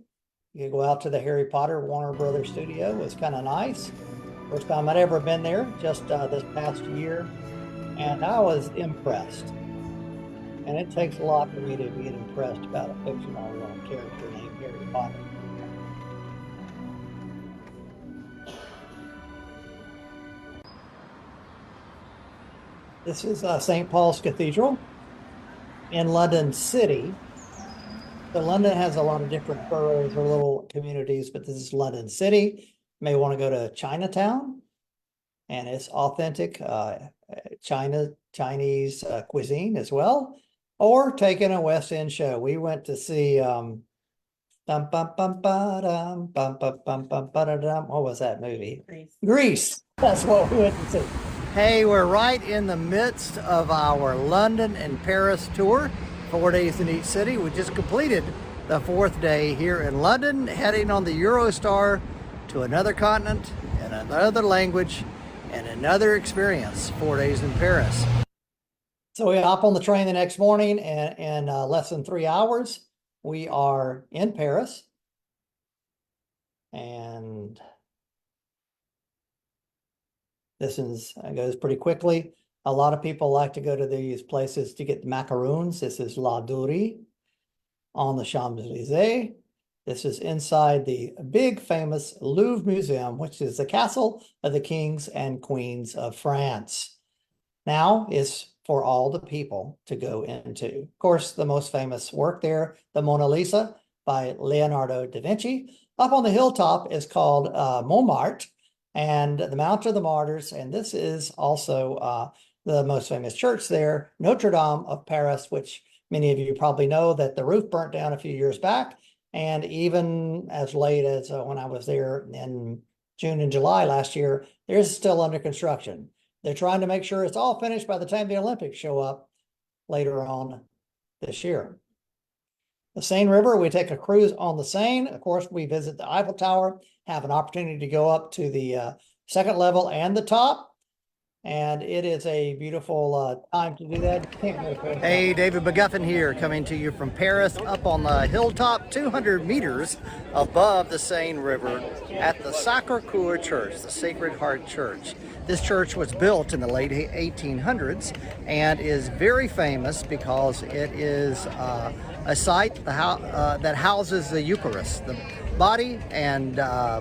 you go out to the Harry Potter Warner Brothers studio. It's kind of nice. First time I'd ever been there, just this past year. And I was impressed. And it takes a lot for me to get impressed about a fictional character named Harry Potter. This is St. Paul's Cathedral in London City. So London has a lot of different boroughs or little communities, but this is London City. You may want to go to Chinatown, and it's authentic Chinese cuisine as well, or taking a West End show. We went to see what was that movie? Grease. That's what we went to see. Hey, we're right in the midst of our London and Paris tour, 4 days in each city. We just completed the 4th day here in London, heading on the Eurostar to another continent and another language and another experience, 4 days in Paris. So we hop on the train the next morning, and in less than 3 hours, we are in Paris. And this goes pretty quickly. A lot of people like to go to these places to get macaroons. This is La Doury on the Champs-Élysées. This is inside the big famous Louvre Museum, which is the castle of the kings and queens of France. Now is for all the people to go into. Of course, the most famous work there, the Mona Lisa by Leonardo da Vinci. Up on the hilltop is called Montmartre, and the Mount of the Martyrs. And this is also the most famous church there, Notre Dame of Paris, which many of you probably know that the roof burnt down a few years back. And even as late as when I was there in June and July last year, there's still under construction. They're trying to make sure it's all finished by the time the Olympics show up later on this year. The Seine River, we take a cruise on the Seine. Of course, we visit the Eiffel Tower, have an opportunity to go up to the second level and the top. And it is a beautiful time to do that. Hey, David McGuffin here, coming to you from Paris, up on the hilltop, 200 meters above the Seine River at the Sacré-Cœur Church, the Sacred Heart Church. This church was built in the late 1800s and is very famous because it is a site that houses the Eucharist, the body and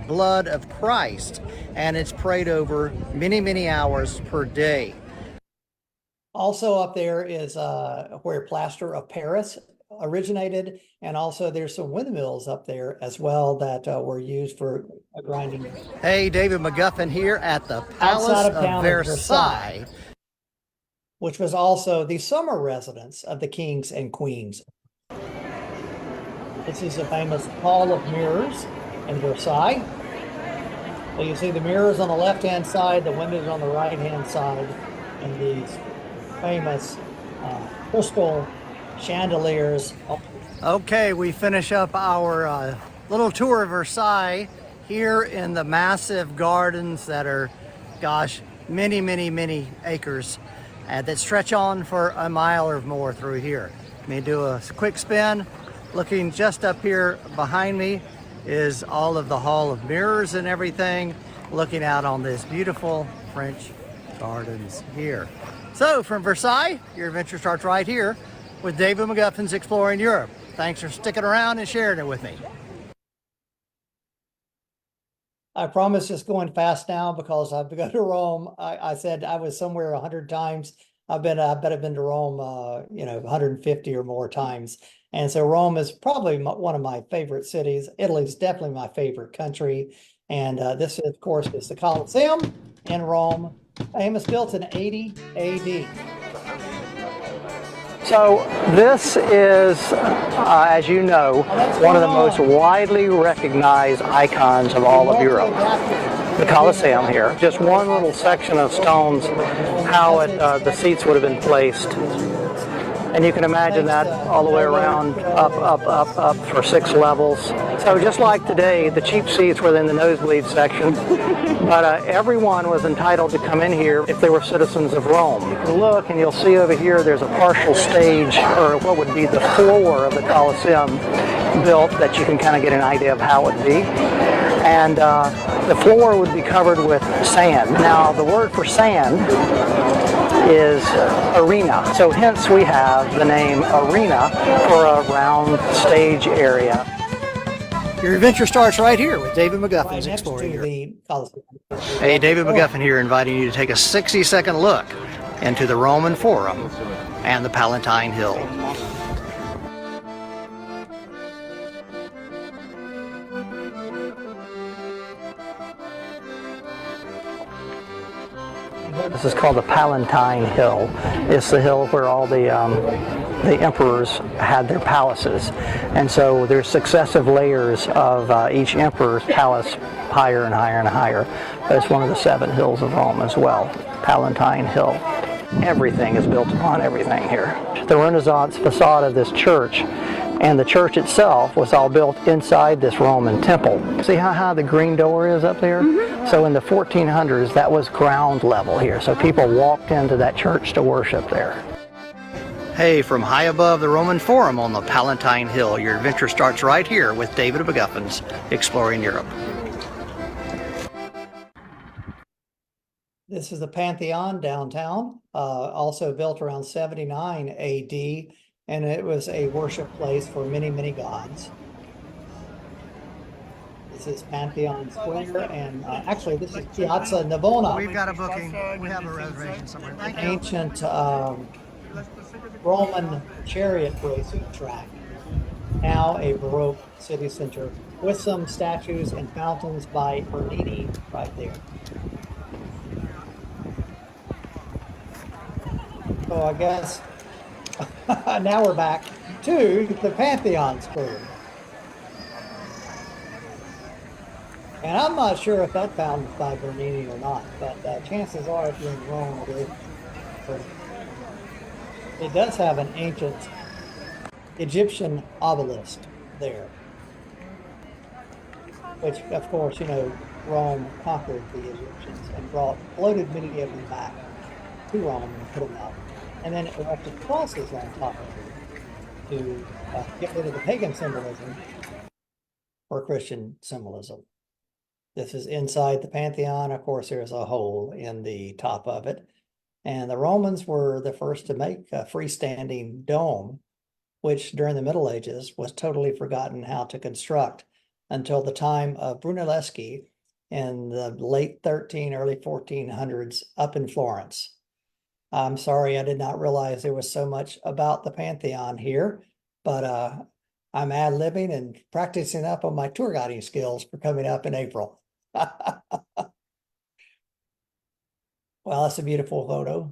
blood of Christ, and it's prayed over many, many hours per day. Also up there is where plaster of Paris originated, and also there's some windmills up there as well that were used for grinding. Hey, David McGuffin here at the Palace of Versailles, which was also the summer residence of the kings and queens. This is the famous Hall of Mirrors in Versailles. So you see the mirrors on the left-hand side, the windows on the right-hand side, and these famous crystal chandeliers. Okay, we finish up our little tour of Versailles here in the massive gardens that are, gosh, many, many, many acres that stretch on for a mile or more through here. Let me do a quick spin. Looking just up here behind me is all of the Hall of Mirrors and everything, looking out on this beautiful French gardens here. So from Versailles, your adventure starts right here with David McGuffin's Exploring Europe. Thanks for sticking around and sharing it with me. I promise it's going fast now because I've been to Rome. I said I was somewhere 100 times. I bet I've been to Rome, 150 or more times. And so Rome is probably one of my favorite cities. Italy is definitely my favorite country. And this, of course, is the Colosseum in Rome, famous, built in 80 AD. So this is, as you know, one of the most widely recognized icons of all of Europe. The Colosseum here. Just one little section of stones, how the seats would have been placed. And you can imagine that all the way around, up for 6 levels. So just like today, the cheap seats were in the nosebleed section, but everyone was entitled to come in here if they were citizens of Rome. You can look and you'll see over here there's a partial stage, or what would be the floor of the Colosseum built, that you can kind of get an idea of how it would be. And the floor would be covered with sand. Now the word for sand is arena. So hence we have the name arena for a round stage area. Your adventure starts right here with David McGuffin's Exploring Europe. Hey, David McGuffin here, inviting you to take a 60-second look into the Roman Forum and the Palatine Hill. This is called the Palatine Hill. It's the hill where all the emperors had their palaces. And so there's successive layers of each emperor's palace higher and higher and higher. But it's one of the 7 hills of Rome as well, Palatine Hill. Everything is built upon everything here. The Renaissance facade of this church and the church itself was all built inside this Roman temple. See how high the green door is up there? So in the 1400s, that was ground level here. So people walked into that church to worship there. Hey, from high above the Roman Forum on the Palatine Hill, your adventure starts right here with David McGuffin's Exploring Europe. This is the Pantheon downtown, also built around 79 AD, and it was a worship place for many, many gods. This is Pantheon Square, and actually this is Piazza Navona. We've got a booking. We have a reservation somewhere. Thank you. Ancient Roman chariot racing track. Now a Baroque city center with some statues and fountains by Bernini right there. So I guess now we're back to the Pantheon Square. And I'm not sure if that fountain's by Bernini or not, but chances are if you're in Rome, it does have an ancient Egyptian obelisk there. Which, of course, you know, Rome conquered the Egyptians and floated many of them back to Rome and put them up. And then erected crosses on top of it to get rid of the pagan symbolism for Christian symbolism. This is inside the Pantheon. Of course, there's a hole in the top of it. And the Romans were the first to make a freestanding dome, which during the Middle Ages was totally forgotten how to construct until the time of Brunelleschi in the late 1300s, early 1400s up in Florence. I'm sorry, I did not realize there was so much about the Pantheon here, but I'm ad-libbing and practicing up on my tour guiding skills for coming up in April. Well, that's a beautiful photo.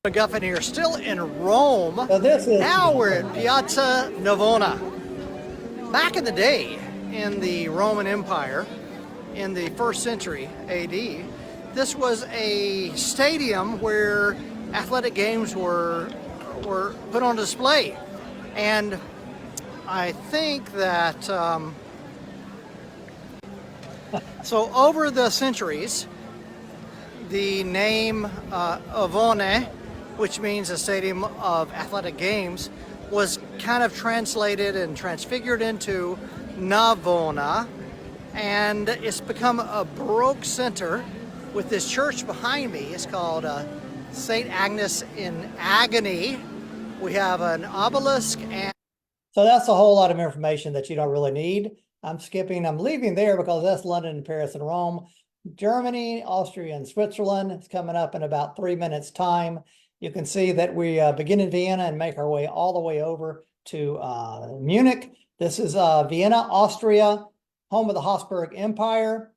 McGuffin here, still in Rome. So this is now we're at Piazza Navona. Back in the day, in the Roman Empire, in the 1st century AD, this was a stadium where athletic games were put on display. And I think that, so over the centuries, the name Avone, which means a stadium of athletic games, was kind of translated and transfigured into Navona. And it's become a Baroque center with this church behind me. It's called St. Agnes in Agony. We have an obelisk and... So that's a whole lot of information that you don't really need. I'm leaving there because that's London, Paris, and Rome. Germany, Austria, and Switzerland is coming up in about 3 minutes time. You can see that we begin in Vienna and make our way all the way over to Munich. This is Vienna, Austria, home of the Habsburg Empire.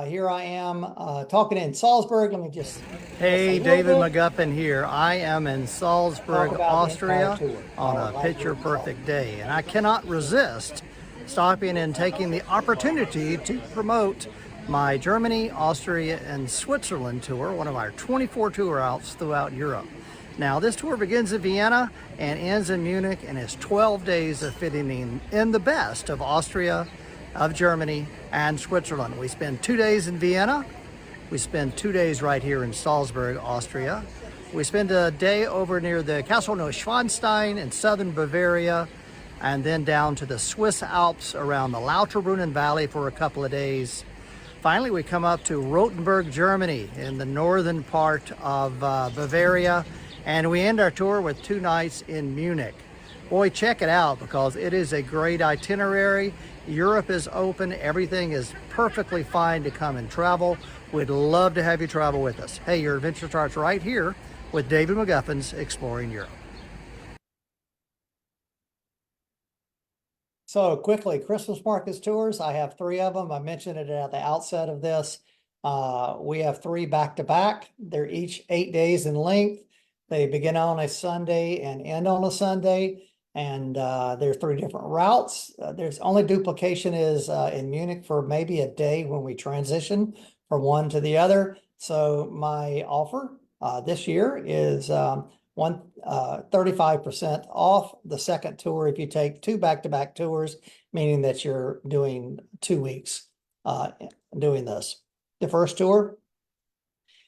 Here I am talking in Salzburg. Let me just... Hey, David McGuffin here. I am in Salzburg, Austria on a picture-perfect day. And I cannot resist stopping and taking the opportunity to promote my Germany, Austria, and Switzerland tour, one of our 24 tour routes throughout Europe. Now, this tour begins in Vienna and ends in Munich, and it's 12 days of fitting in the best of Austria, of Germany, and Switzerland. We spend 2 days in Vienna. We spend 2 days right here in Salzburg, Austria. We spend a day over near the Castle Neuschwanstein in southern Bavaria, and then down to the Swiss Alps around the Lauterbrunnen Valley for a couple of days. Finally, we come up to Rothenburg, Germany, in the northern part of Bavaria, and we end our tour with 2 nights in Munich. Boy, check it out, because it is a great itinerary. Europe is open. Everything is perfectly fine to come and travel. We'd love to have you travel with us. Hey, your adventure starts right here with David McGuffin's Exploring Europe. So quickly, Christmas markets tours. I have 3 of them. I mentioned it at the outset of this. We have 3 back-to-back. They're each 8 days in length. They begin on a Sunday and end on a Sunday. And there's 3 different routes. There's only duplication is in Munich for maybe a day when we transition from one to the other. So my offer this year is 35% off the second tour if you take 2 back-to-back tours, meaning that you're doing 2 weeks doing this. The first tour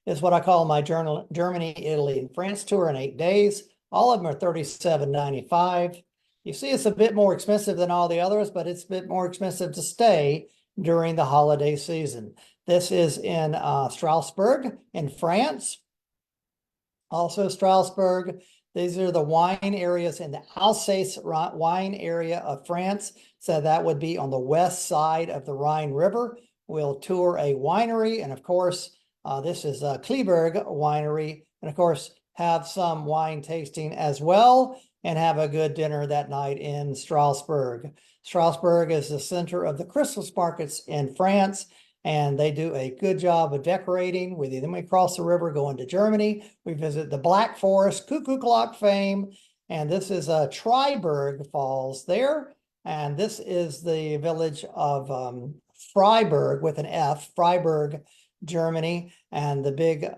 is what I call my Germany, Italy, and France tour in 8 days. All of them are $37.95. You see, it's a bit more expensive than all the others, but it's a bit more expensive to stay during the holiday season. This is in Strasbourg in France. Also Strasbourg. These are the wine areas in the Alsace wine area of France. So that would be on the west side of the Rhine River. We'll tour a winery. And of course, this is Kleberg Winery. And of course, have some wine tasting as well, and have a good dinner that night in Strasbourg. Strasbourg is the center of the Christmas markets in France, and they do a good job of decorating. Then we cross the river going to Germany. We visit the Black Forest, Cuckoo Clock fame, and this is Triberg Falls there. And this is the village of Freiburg with an F, Freiburg, Germany, and the big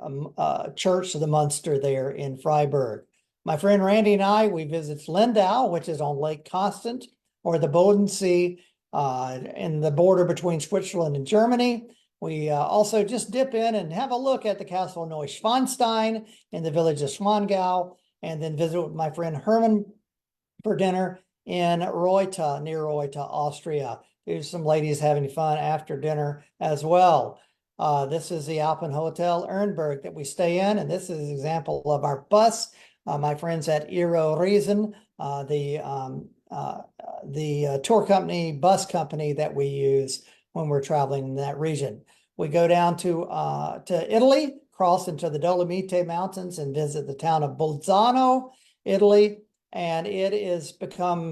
church of the Munster there in Freiburg. My friend Randy and I, we visit Lindau, which is on Lake Constant, or the Bodensee, in the border between Switzerland and Germany. We also just dip in and have a look at the Castle Neuschwanstein in the village of Schwangau, and then visit with my friend Herman for dinner in Reutte, near Reutte, Austria. There's some ladies having fun after dinner as well. This is the Alpen Hotel Ernberg that we stay in, and this is an example of our bus. My friends at Iro Riesen, the tour company, bus company that we use when we're traveling in that region. We go down to Italy, cross into the Dolomite Mountains, and visit the town of Bolzano, Italy. And it is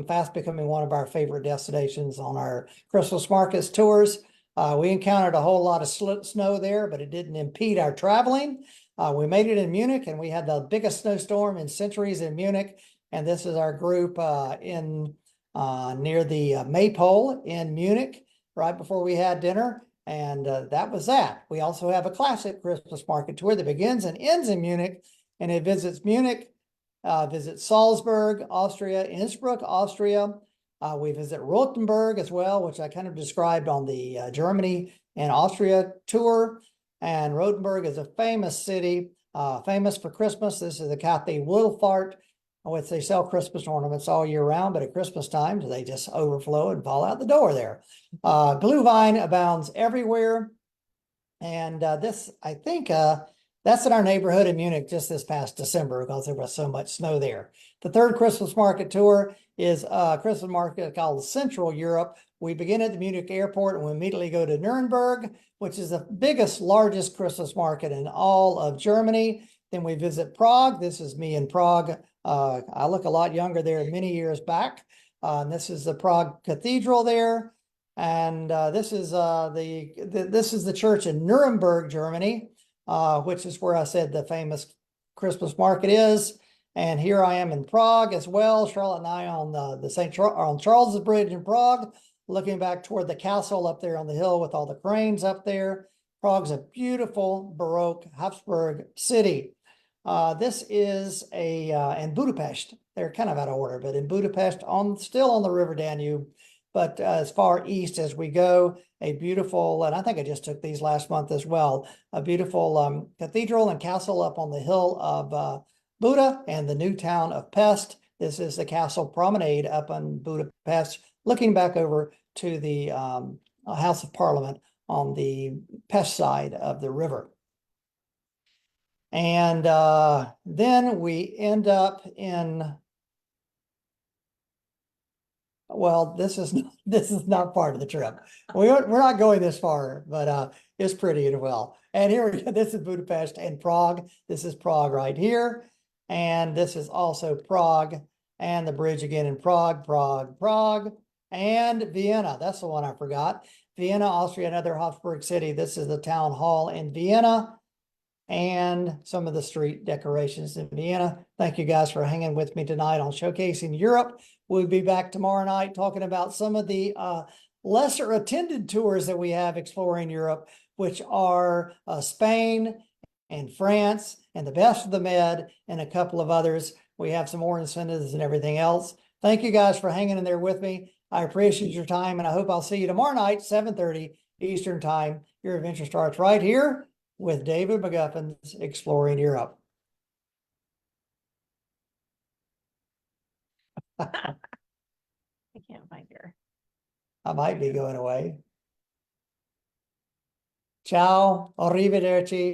fast becoming one of our favorite destinations on our Christmas markets tours. We encountered a whole lot of snow there, but it didn't impede our traveling. We made it in Munich, and we had the biggest snowstorm in centuries in Munich. And this is our group near the Maypole in Munich, right before we had dinner. And that was that. We also have a classic Christmas market tour that begins and ends in Munich, and it visits Munich, visits Salzburg, Austria, Innsbruck, Austria. We visit Rothenburg as well, which I kind of described on the Germany and Austria tour. And Rothenburg is a famous city, famous for Christmas. This is the Cathay Wohlfahrt, which they sell Christmas ornaments all year round, but at Christmas time, they just overflow and fall out the door there. Glühwein abounds everywhere. And this, I think, that's in our neighborhood in Munich just this past December, because there was so much snow there. The third Christmas market tour is a Christmas market called Central Europe. We begin at the Munich airport, and we immediately go to Nuremberg, which is the biggest, largest Christmas market in all of Germany. Then we visit Prague. This is me in Prague. I look a lot younger there many years back. And this is the Prague Cathedral there. And this is the church in Nuremberg, Germany, which is where I said the famous Christmas market is. And here I am in Prague as well. Charlotte and I on on Charles's Bridge in Prague, looking back toward the castle up there on the hill with all the cranes up there. Prague's a beautiful Baroque Habsburg city. This is in Budapest. They're kind of out of order, but in Budapest, still on the River Danube, but as far east as we go, a beautiful, and I think I just took these last month as well, a beautiful cathedral and castle up on the hill of Buda and the new town of Pest. This is the castle promenade up in Budapest, looking back over to the House of Parliament on the Pest side of the river. And then we end up in, well, this is this is not part of the trip. We're not going this far, but it's pretty as well. And here we go. This is Budapest and Prague. This is Prague right here. And this is also Prague, and the bridge again in Prague, Prague, and Vienna. That's the one I forgot. Vienna, Austria, another Habsburg city. This is the town hall in Vienna, and some of the street decorations in Vienna. Thank you guys for hanging with me tonight on Showcasing Europe. We'll be back tomorrow night talking about some of the lesser attended tours that we have exploring Europe, which are Spain and France and the best of the Med and a couple of others. We have some more incentives and everything else. Thank you guys for hanging in there with me. I appreciate your time, and I hope I'll see you tomorrow night, 7:30 Eastern Time. Your adventure starts right here with David McGuffin's Exploring Europe. I can't find her. I might be going away. Ciao, arrivederci.